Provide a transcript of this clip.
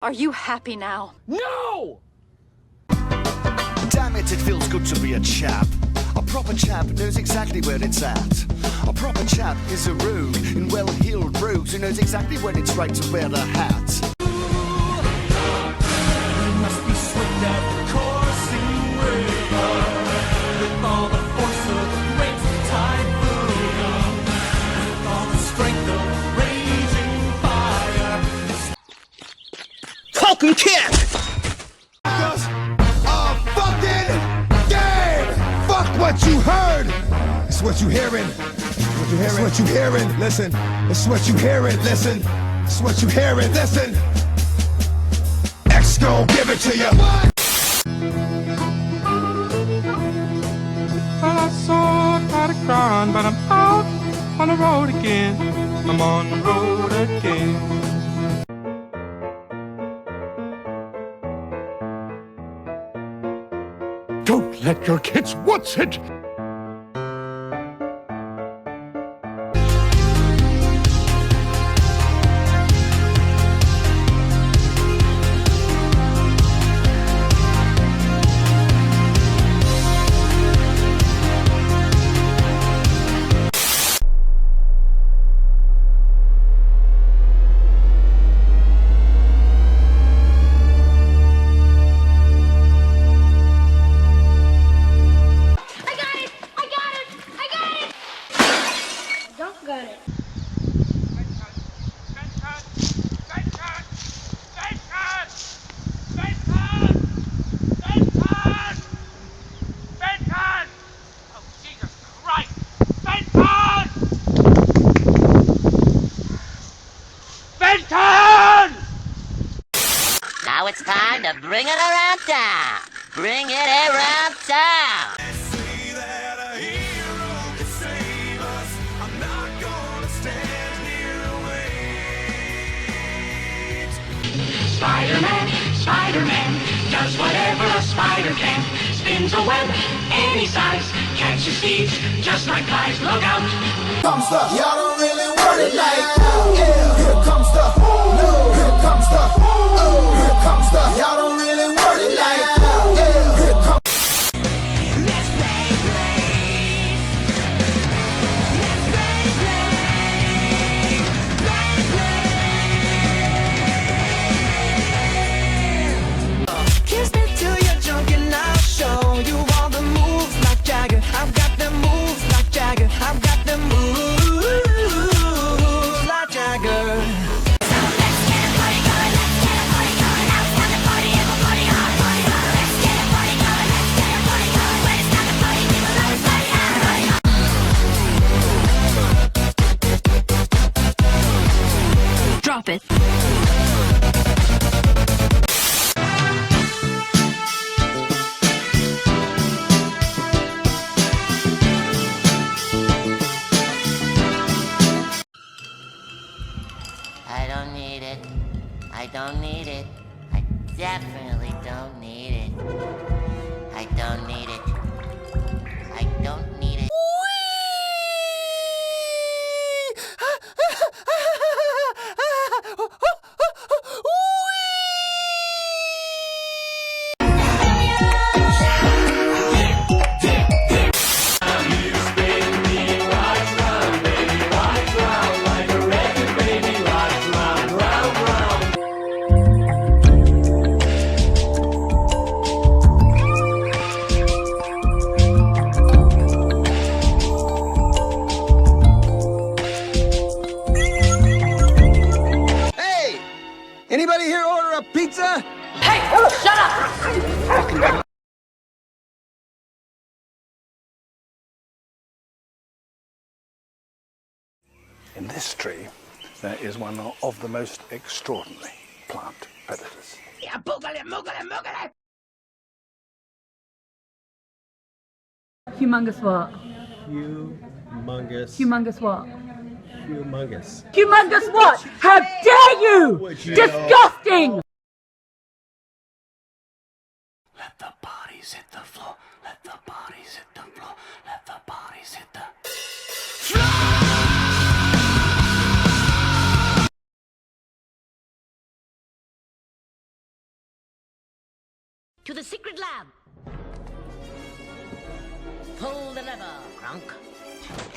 Are you happy now? No! Damn it, it feels good to be a chap. A proper chap knows exactly where it's at. A proper chap is a rogue in well-heeled brogues who knows exactly when it's right to wear the hat. You must be swift as coursing river, with all the force of the great typhoon, with all the strength of raging fire. Falcon kick! What you heard, it's what you hearing. It's what you hearing. Listen, it's what you hearing. Listen, it's what you hearing. Listen, X gon' give it to you. Well, I saw a crying, but I'm out on the road again. I'm on the road again. Don't let your kids watch it. Now it's time to bring it around town. Bring it around town. Say that a hero can save us. I'm not gonna stand here and wait. Spider-Man does whatever a spider can. Spins a web any size, catches thieves just like flies. Look out! Comes the, y'all don't really want it like, yeah. Here comes the, no. Here comes the, here comes the, y'all don't really want it like, yeah. Here comes. Let's play. Kiss me till you're drunk and I'll show you all the moves like Jagger. I've got them moves like Jagger. I've got them moves like Jagger. Drop it. I don't need it. I don't need it. I definitely don't need it. I don't need it. I don't need it. Anybody here order a pizza? Hey, shut up! In this tree, there is one of the most extraordinary plant predators. Yeah, boogale. Humongous what? Humongous. Humongous what? Humongous. Humongous what? How dare you! Disgusting! Let the bodies hit the floor. Let the bodies hit the floor. Let the bodies hit the floor. to the secret lab. Pull the lever, Gronk.